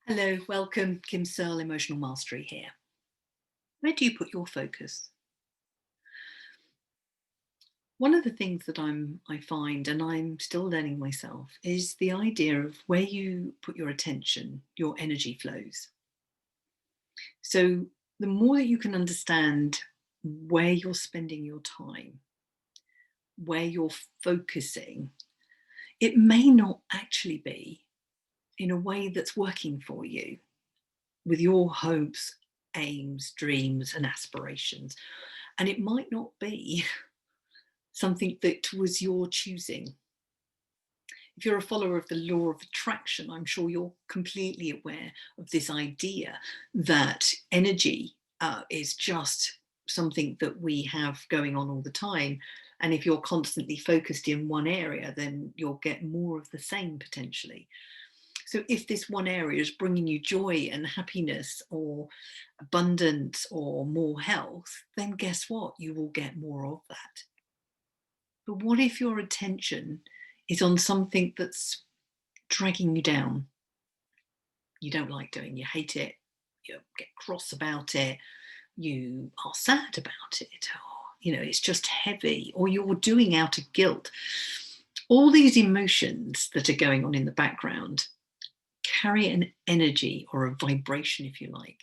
Hello, welcome. Kim Searle, Emotional Mastery here. Where do you put your focus? One of the things that I find, and I'm still learning myself, is the idea of where you put your attention, your energy flows. So the more that you can understand where you're spending your time, where you're focusing, it may not actually be in a way that's working for you with your hopes, aims, dreams, and aspirations. And it might not be something that was your choosing. If you're a follower of the law of attraction, I'm sure you're completely aware of this idea that energy is just something that we have going on all the time. And if you're constantly focused in one area, then you'll get more of the same potentially. So if this one area is bringing you joy and happiness or abundance or more health, then guess what? You will get more of that. But what if your attention is on something that's dragging you down? You don't like doing, you hate it, you get cross about it, you are sad about it, or it's just heavy, or you're doing out of guilt. All these emotions that are going on in the background carry an energy or a vibration, if you like.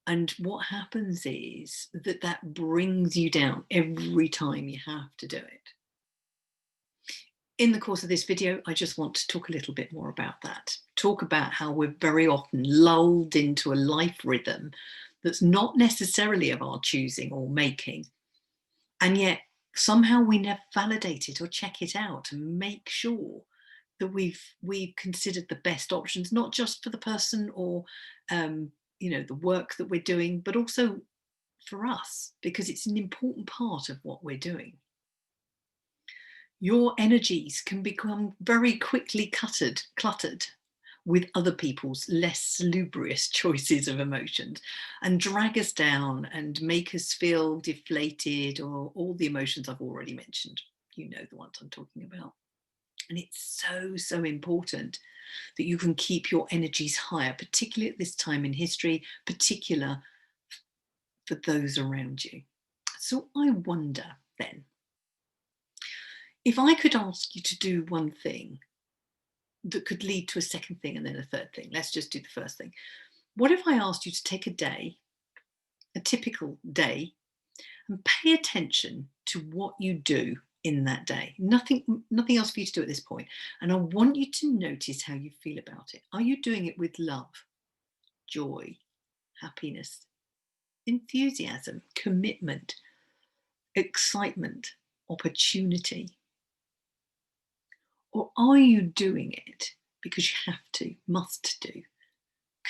And what happens is that brings you down every time you have to do it. In the course of this video, I just want to talk a little bit more about that. Talk about how we're very often lulled into a life rhythm that's not necessarily of our choosing or making. And yet somehow we never validate it or check it out and make sure that we've considered the best options, not just for the person or the work that we're doing, but also for us, because it's an important part of what we're doing. Your energies can become very quickly cluttered with other people's less salubrious choices of emotions and drag us down and make us feel deflated, or all the emotions I've already mentioned. You know the ones I'm talking about. And it's so important that you can keep your energies higher, particularly at this time in history, particular for those around you. So I wonder then, if I could ask you to do one thing that could lead to a second thing and then a third thing, let's just do the first thing. What if I asked you to take a day, a typical day, and pay attention to what you do in that day? Nothing else for you to do at this point. And I want you to notice how you feel about it. Are you doing it with love, joy, happiness, enthusiasm, commitment, excitement, opportunity? Or are you doing it because you have to, must do,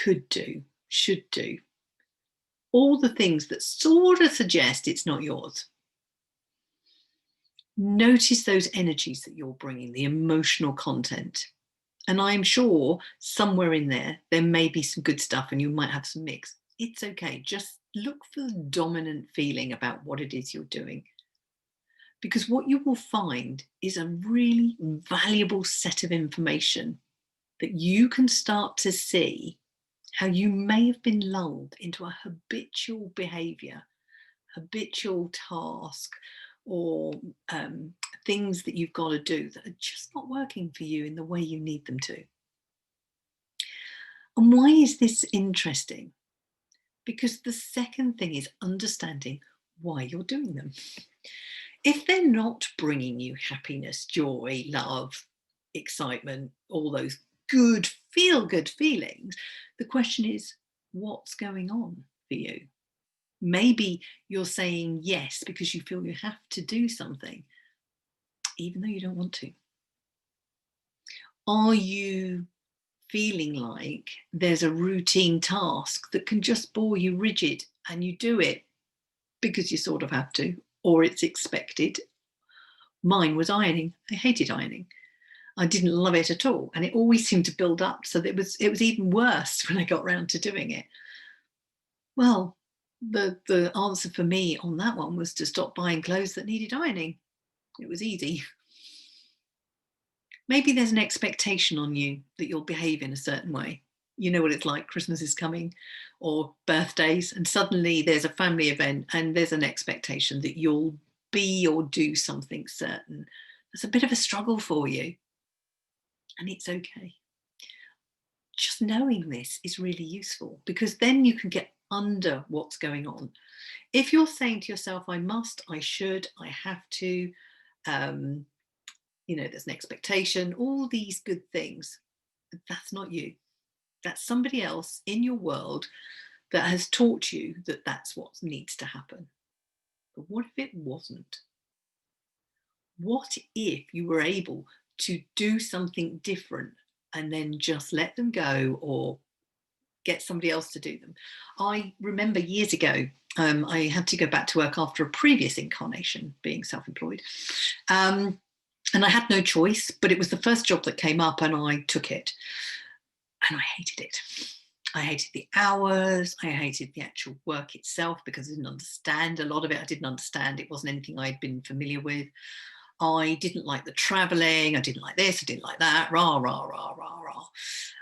could do, should do? All the things that sort of suggest it's not yours. Notice those energies that you're bringing, the emotional content. And I'm sure somewhere in there may be some good stuff and you might have some mix. It's okay. Just look for the dominant feeling about what it is you're doing. Because what you will find is a really valuable set of information that you can start to see how you may have been lulled into a habitual behavior, habitual task, or things that you've got to do that are just not working for you in the way you need them to. And why is this interesting? Because the second thing is understanding why you're doing them. If they're not bringing you happiness, joy, love, excitement, all those good, feel-good feelings, the question is, what's going on for you? Maybe you're saying yes because you feel you have to do something, even though you don't want to. Are you feeling like there's a routine task that can just bore you rigid and you do it because you sort of have to, or it's expected? Mine was ironing. I hated ironing. I didn't love it at all. And it always seemed to build up. So it was even worse when I got round to doing it. Well, the answer for me on that one was to stop buying clothes that needed ironing. It was easy. Maybe there's an expectation on you that you'll behave in a certain way. You know what it's like. Christmas is coming, or birthdays, and suddenly there's a family event and there's an expectation that you'll be or do something certain. It's a bit of a struggle for you, and it's okay. Just knowing this is really useful, because then you can get under what's going on. If you're saying to yourself, I must, I should, I have to, um, there's an expectation, all these good things, that's not you. That's somebody else in your world that has taught you that that's what needs to happen. But what if it wasn't? What if you were able to do something different and then just let them go, or get somebody else to do them? I remember years ago, I had to go back to work after a previous incarnation being self-employed. And I had no choice, but it was the first job that came up and I took it. And I hated it. I hated the hours. I hated the actual work itself, because I didn't understand a lot of it. I didn't understand. It wasn't anything I'd been familiar with. I didn't like the traveling. I didn't like this. I didn't like that. Rah, rah, rah, rah, rah.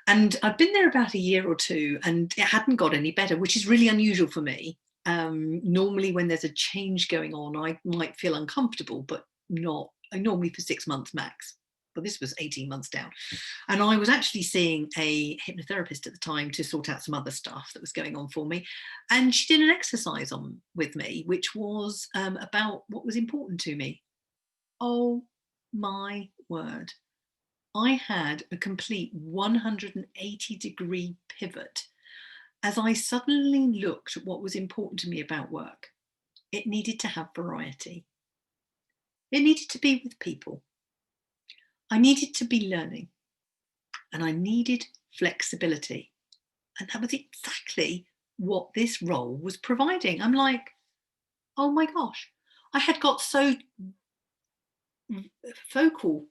And I'd been there about a year or two and it hadn't got any better, which is really unusual for me. Normally when there's a change going on, I might feel uncomfortable, but not normally for 6 months max. But this was 18 months down. And I was actually seeing a hypnotherapist at the time to sort out some other stuff that was going on for me. And she did an exercise on with me, which was about what was important to me. Oh my word. I had a complete 180-degree pivot as I suddenly looked at what was important to me about work. It needed to have variety. It needed to be with people. I needed to be learning. And I needed flexibility. And that was exactly what this role was providing. I'm like, oh my gosh, I had got so focal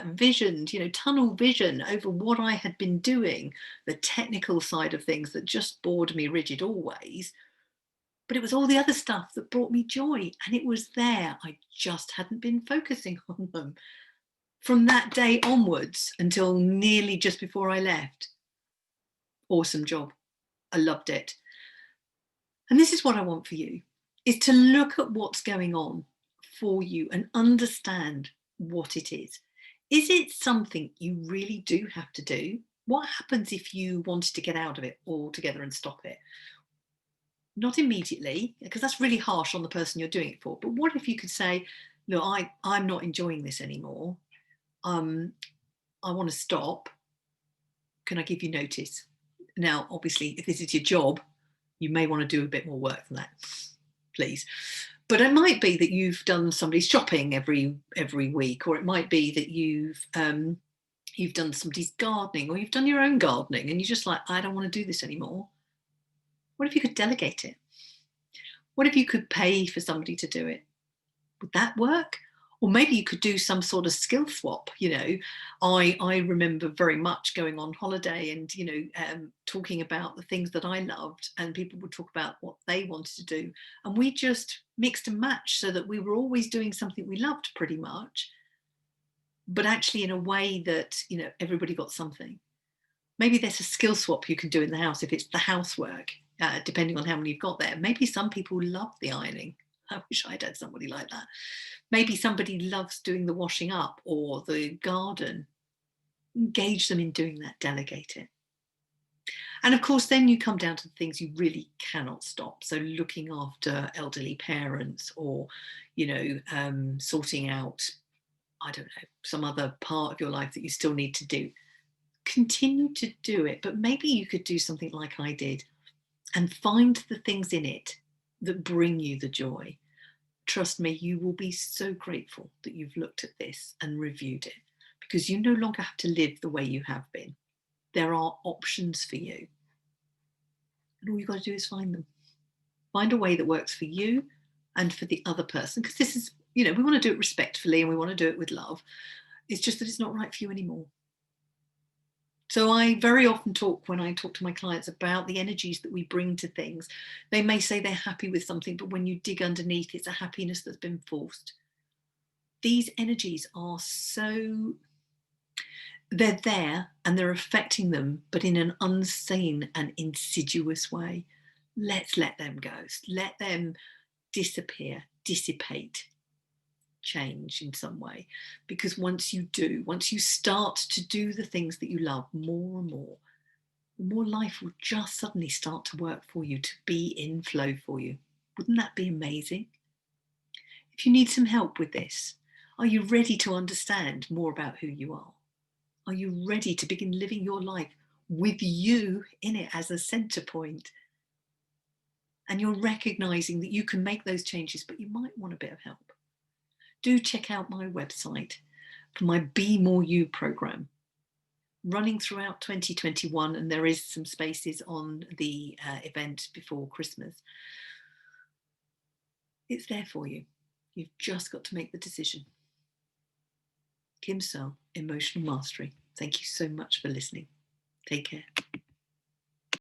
visioned, tunnel vision over what I had been doing, the technical side of things that just bored me rigid always. But it was all the other stuff that brought me joy. And it was there. I just hadn't been focusing on them. From that day onwards until nearly just before I left. Awesome job. I loved it. And this is what I want for you, is to look at what's going on for you and understand what it is. Is it something you really do have to do? What happens if you wanted to get out of it altogether and stop it? Not immediately, because that's really harsh on the person you're doing it for. But what if you could say, look, I'm not enjoying this anymore. I want to stop. Can I give you notice? Now, obviously, if this is your job, you may want to do a bit more work than that, please. But it might be that you've done somebody's shopping every week, or it might be that you've done somebody's gardening, or you've done your own gardening, and you're just like, I don't want to do this anymore. What if you could delegate it? What if you could pay for somebody to do it? Would that work? Or maybe you could do some sort of skill swap. I remember very much going on holiday and talking about the things that I loved, and people would talk about what they wanted to do, and we just mixed and matched so that we were always doing something we loved pretty much, but actually in a way that everybody got something. Maybe there's a skill swap you can do in the house if it's the housework, depending on how many you've got there. Maybe some people love the ironing. I wish I'd had somebody like that. Maybe somebody loves doing the washing up or the garden. Engage them in doing that, delegate it. And of course, then you come down to the things you really cannot stop. So looking after elderly parents, or, sorting out, I don't know, some other part of your life that you still need to do. Continue to do it, but maybe you could do something like I did and find the things in it that bring you the joy. Trust me, you will be so grateful that you've looked at this and reviewed it, because you no longer have to live the way you have been. There are options for you. And all you've got to do is find them. Find a way that works for you and for the other person, because this is, we want to do it respectfully and we want to do it with love. It's just that it's not right for you anymore. So I very often talk, when I talk to my clients, about the energies that we bring to things. They may say they're happy with something, but when you dig underneath, it's a happiness that's been forced. These energies are so, they're there and they're affecting them, but in an unseen and insidious way. Let's let them go. Let them disappear, dissipate, change in some way. Because once you start to do the things that you love more and more, the more life will just suddenly start to work for you, to be in flow for you. Wouldn't that be amazing? If you need some help with this, are you ready to understand more about who you are? Are you ready to begin living your life with you in it as a center point? And you're recognizing that you can make those changes, but you might want a bit of help. Do check out my website for my Be More You program, running throughout 2021, and there is some spaces on the event before Christmas. It's there for you. You've just got to make the decision. Kim Searle, Emotional Mastery. Thank you so much for listening. Take care.